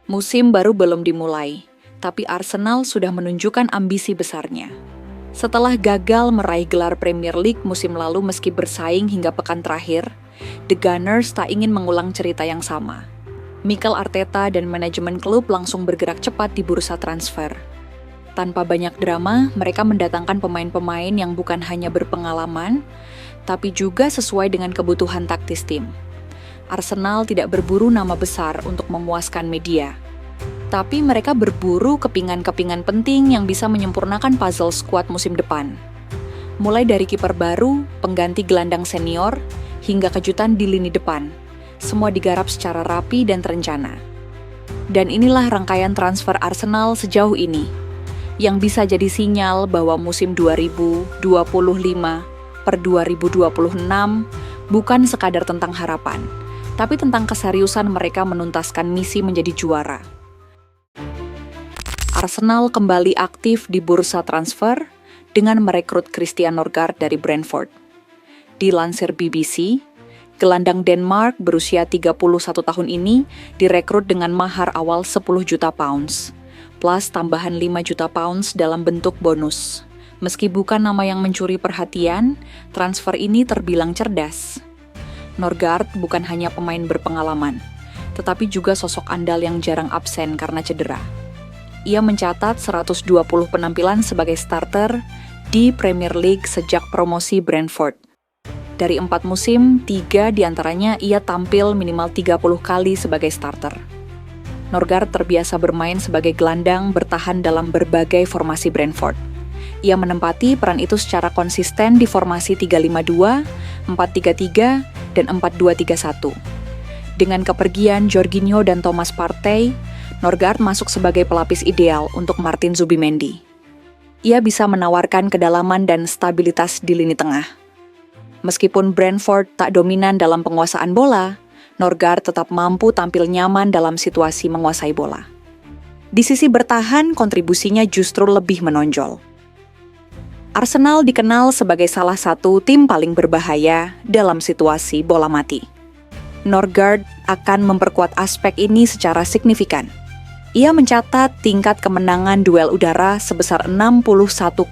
Musim baru belum dimulai, tapi Arsenal sudah menunjukkan ambisi besarnya. Setelah gagal meraih gelar Premier League musim lalu meski bersaing hingga pekan terakhir, The Gunners tak ingin mengulang cerita yang sama. Mikel Arteta dan manajemen klub langsung bergerak cepat di bursa transfer. Tanpa banyak drama, mereka mendatangkan pemain-pemain yang bukan hanya berpengalaman, tapi juga sesuai dengan kebutuhan taktis tim. Arsenal tidak berburu nama besar untuk memuaskan media. Tapi mereka berburu kepingan-kepingan penting yang bisa menyempurnakan puzzle skuad musim depan. Mulai dari kiper baru, pengganti gelandang senior, hingga kejutan di lini depan. Semua digarap secara rapi dan terencana. Dan inilah rangkaian transfer Arsenal sejauh ini, yang bisa jadi sinyal bahwa musim 2025/2026 bukan sekadar tentang harapan, tapi tentang keseriusan mereka menuntaskan misi menjadi juara. Arsenal kembali aktif di bursa transfer dengan merekrut Christian Norgard dari Brentford. Dilansir BBC, gelandang Denmark berusia 31 tahun ini direkrut dengan mahar awal 10 juta pounds, plus tambahan 5 juta pounds dalam bentuk bonus. Meski bukan nama yang mencuri perhatian, transfer ini terbilang cerdas. Norgard bukan hanya pemain berpengalaman, tetapi juga sosok andal yang jarang absen karena cedera. Ia mencatat 120 penampilan sebagai starter di Premier League sejak promosi Brentford. Dari 4 musim, 3 diantaranya ia tampil minimal 30 kali sebagai starter. Norgard terbiasa bermain sebagai gelandang bertahan dalam berbagai formasi Brentford. Ia menempati peran itu secara konsisten di formasi 3-5-2, 4-3-3, dan 4-2-3-1. Dengan kepergian Jorginho dan Thomas Partey, Norgard masuk sebagai pelapis ideal untuk Martin Zubimendi. Ia bisa menawarkan kedalaman dan stabilitas di lini tengah. Meskipun Brentford tak dominan dalam penguasaan bola, Norgard tetap mampu tampil nyaman dalam situasi menguasai bola. Di sisi bertahan, kontribusinya justru lebih menonjol. Arsenal dikenal sebagai salah satu tim paling berbahaya dalam situasi bola mati. Norgard akan memperkuat aspek ini secara signifikan. Ia mencatat tingkat kemenangan duel udara sebesar 61,9%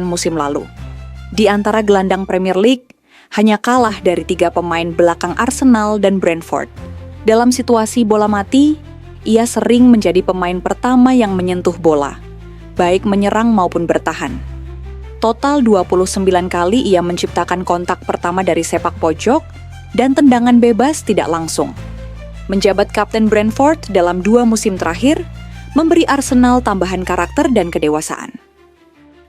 musim lalu. Di antara gelandang Premier League, hanya kalah dari 3 pemain belakang Arsenal dan Brentford. Dalam situasi bola mati, ia sering menjadi pemain pertama yang menyentuh bola, baik menyerang maupun bertahan. Total 29 kali ia menciptakan kontak pertama dari sepak pojok dan tendangan bebas tidak langsung. Menjabat kapten Brentford dalam 2 musim terakhir, memberi Arsenal tambahan karakter dan kedewasaan.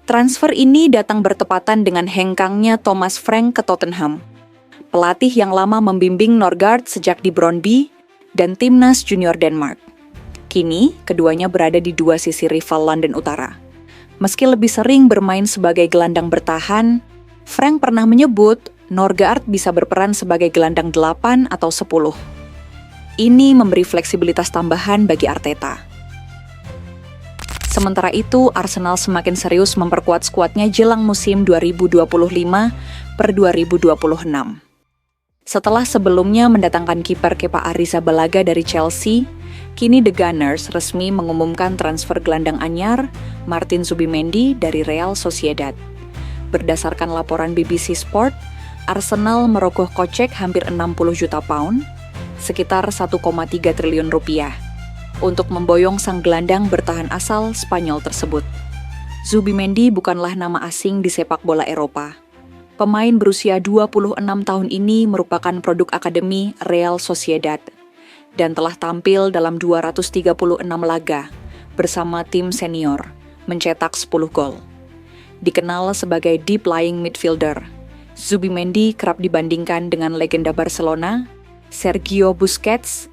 Transfer ini datang bertepatan dengan hengkangnya Thomas Frank ke Tottenham. Pelatih yang lama membimbing Norgard sejak di Brøndby dan timnas junior Denmark. Kini, keduanya berada di 2 sisi rival London Utara. Meski lebih sering bermain sebagai gelandang bertahan, Frank pernah menyebut Norgard bisa berperan sebagai gelandang 8 atau 10. Ini memberi fleksibilitas tambahan bagi Arteta. Sementara itu, Arsenal semakin serius memperkuat skuadnya jelang musim 2025/2026. Setelah sebelumnya mendatangkan kiper Kepa Arrizabalaga dari Chelsea, kini The Gunners resmi mengumumkan transfer gelandang anyar Martin Zubimendi dari Real Sociedad. Berdasarkan laporan BBC Sport, Arsenal merogoh kocek hampir 60 juta pound, sekitar 1,3 triliun rupiah, untuk memboyong sang gelandang bertahan asal Spanyol tersebut. Zubimendi bukanlah nama asing di sepak bola Eropa. Pemain berusia 26 tahun ini merupakan produk akademi Real Sociedad dan telah tampil dalam 236 laga bersama tim senior, mencetak 10 gol. Dikenal sebagai deep lying midfielder, Zubimendi kerap dibandingkan dengan legenda Barcelona, Sergio Busquets,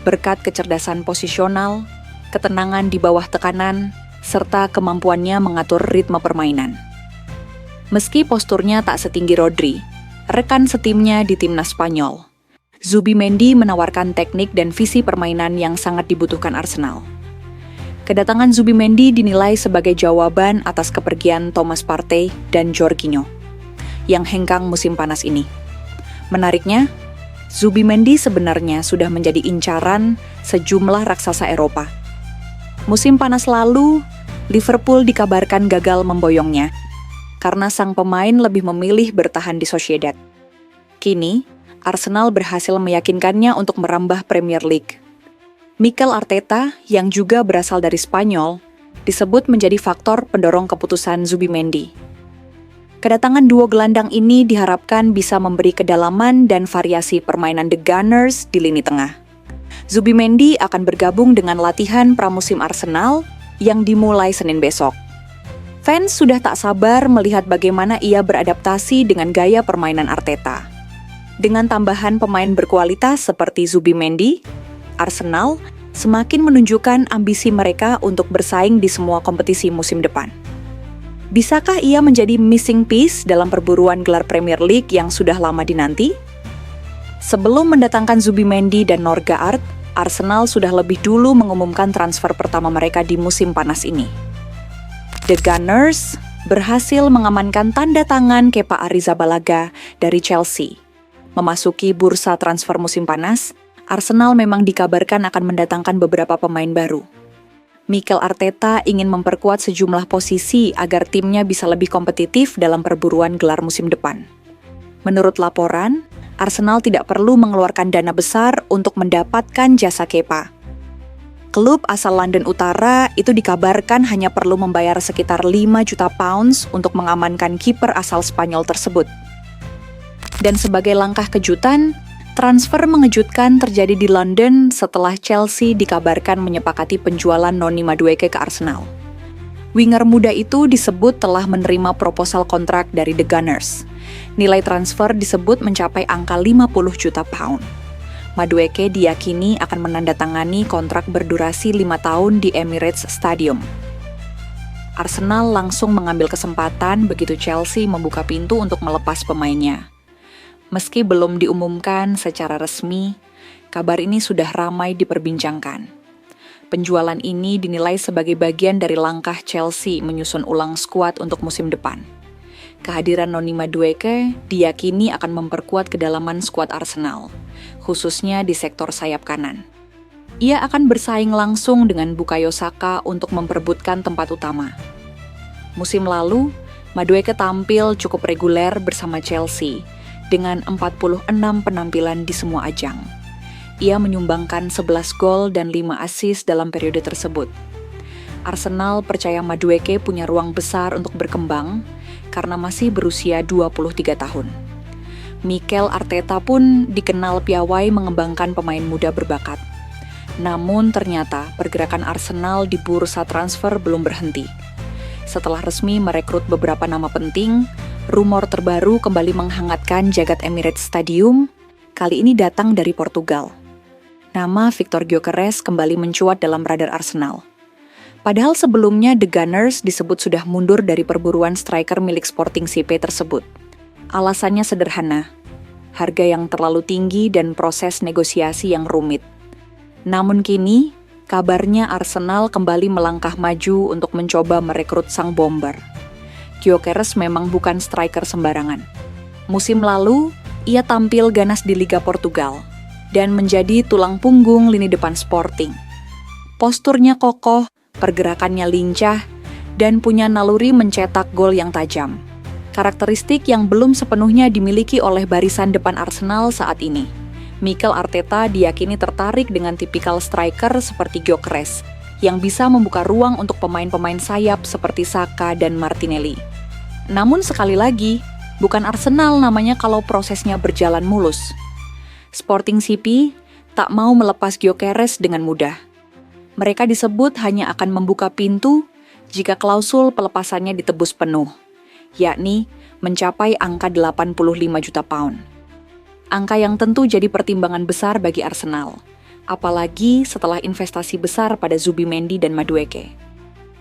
berkat kecerdasan posisional, ketenangan di bawah tekanan, serta kemampuannya mengatur ritme permainan. Meski posturnya tak setinggi Rodri, rekan setimnya di timnas Spanyol, Zubimendi menawarkan teknik dan visi permainan yang sangat dibutuhkan Arsenal. Kedatangan Zubimendi dinilai sebagai jawaban atas kepergian Thomas Partey dan Jorginho yang hengkang musim panas ini. Menariknya, Zubimendi sebenarnya sudah menjadi incaran sejumlah raksasa Eropa. Musim panas lalu, Liverpool dikabarkan gagal memboyongnya karena sang pemain lebih memilih bertahan di Sociedad. Kini, Arsenal berhasil meyakinkannya untuk merambah Premier League. Mikel Arteta, yang juga berasal dari Spanyol, disebut menjadi faktor pendorong keputusan Zubimendi. Kedatangan duo gelandang ini diharapkan bisa memberi kedalaman dan variasi permainan The Gunners di lini tengah. Zubimendi akan bergabung dengan latihan pramusim Arsenal yang dimulai Senin besok. Fans sudah tak sabar melihat bagaimana ia beradaptasi dengan gaya permainan Arteta. Dengan tambahan pemain berkualitas seperti Zubimendi, Arsenal semakin menunjukkan ambisi mereka untuk bersaing di semua kompetisi musim depan. Bisakah ia menjadi missing piece dalam perburuan gelar Premier League yang sudah lama dinanti? Sebelum mendatangkan Zubimendi dan Norgaard, Arsenal sudah lebih dulu mengumumkan transfer pertama mereka di musim panas ini. The Gunners berhasil mengamankan tanda tangan Kepa Arrizabalaga dari Chelsea. Memasuki bursa transfer musim panas, Arsenal memang dikabarkan akan mendatangkan beberapa pemain baru. Mikel Arteta ingin memperkuat sejumlah posisi agar timnya bisa lebih kompetitif dalam perburuan gelar musim depan. Menurut laporan, Arsenal tidak perlu mengeluarkan dana besar untuk mendapatkan jasa Kepa. Klub asal London Utara itu dikabarkan hanya perlu membayar sekitar 5 juta pounds untuk mengamankan kiper asal Spanyol tersebut. Dan sebagai langkah kejutan, transfer mengejutkan terjadi di London setelah Chelsea dikabarkan menyepakati penjualan Noni Madueke ke Arsenal. Winger muda itu disebut telah menerima proposal kontrak dari The Gunners. Nilai transfer disebut mencapai angka 50 juta pound. Madueke diyakini akan menandatangani kontrak berdurasi 5 tahun di Emirates Stadium. Arsenal langsung mengambil kesempatan begitu Chelsea membuka pintu untuk melepas pemainnya. Meski belum diumumkan secara resmi, kabar ini sudah ramai diperbincangkan. Penjualan ini dinilai sebagai bagian dari langkah Chelsea menyusun ulang skuad untuk musim depan. Kehadiran Noni Madueke diyakini akan memperkuat kedalaman skuad Arsenal, khususnya di sektor sayap kanan. Ia akan bersaing langsung dengan Bukayo Saka untuk memperebutkan tempat utama. Musim lalu, Madueke tampil cukup reguler bersama Chelsea, dengan 46 penampilan di semua ajang. Ia menyumbangkan 11 gol dan 5 assist dalam periode tersebut. Arsenal percaya Madueke punya ruang besar untuk berkembang karena masih berusia 23 tahun. Mikel Arteta pun dikenal piawai mengembangkan pemain muda berbakat. Namun ternyata pergerakan Arsenal di bursa transfer belum berhenti. Setelah resmi merekrut beberapa nama penting, rumor terbaru kembali menghangatkan jagat Emirates Stadium, kali ini datang dari Portugal. Nama Victor Gyökeres kembali mencuat dalam radar Arsenal. Padahal sebelumnya The Gunners disebut sudah mundur dari perburuan striker milik Sporting CP tersebut. Alasannya sederhana, harga yang terlalu tinggi dan proses negosiasi yang rumit. Namun kini, kabarnya Arsenal kembali melangkah maju untuk mencoba merekrut sang bomber. Gyökeres memang bukan striker sembarangan. Musim lalu, ia tampil ganas di Liga Portugal dan menjadi tulang punggung lini depan Sporting. Posturnya kokoh, pergerakannya lincah, dan punya naluri mencetak gol yang tajam. Karakteristik yang belum sepenuhnya dimiliki oleh barisan depan Arsenal saat ini. Mikel Arteta diyakini tertarik dengan tipikal striker seperti Gyökeres, yang bisa membuka ruang untuk pemain-pemain sayap seperti Saka dan Martinelli. Namun sekali lagi, bukan Arsenal namanya kalau prosesnya berjalan mulus. Sporting CP tak mau melepas Gyökeres dengan mudah. Mereka disebut hanya akan membuka pintu jika klausul pelepasannya ditebus penuh, yakni mencapai angka 85 juta pound. Angka yang tentu jadi pertimbangan besar bagi Arsenal, apalagi setelah investasi besar pada Zubimendi dan Madueke.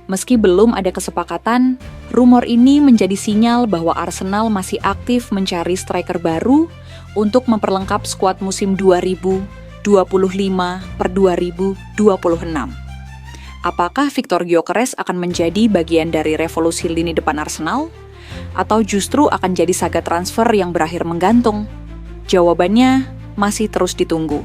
Meski belum ada kesepakatan, rumor ini menjadi sinyal bahwa Arsenal masih aktif mencari striker baru untuk memperlengkap skuad musim 2025/2026. Apakah Victor Gyökeres akan menjadi bagian dari revolusi lini depan Arsenal? Atau justru akan jadi saga transfer yang berakhir menggantung? Jawabannya masih terus ditunggu.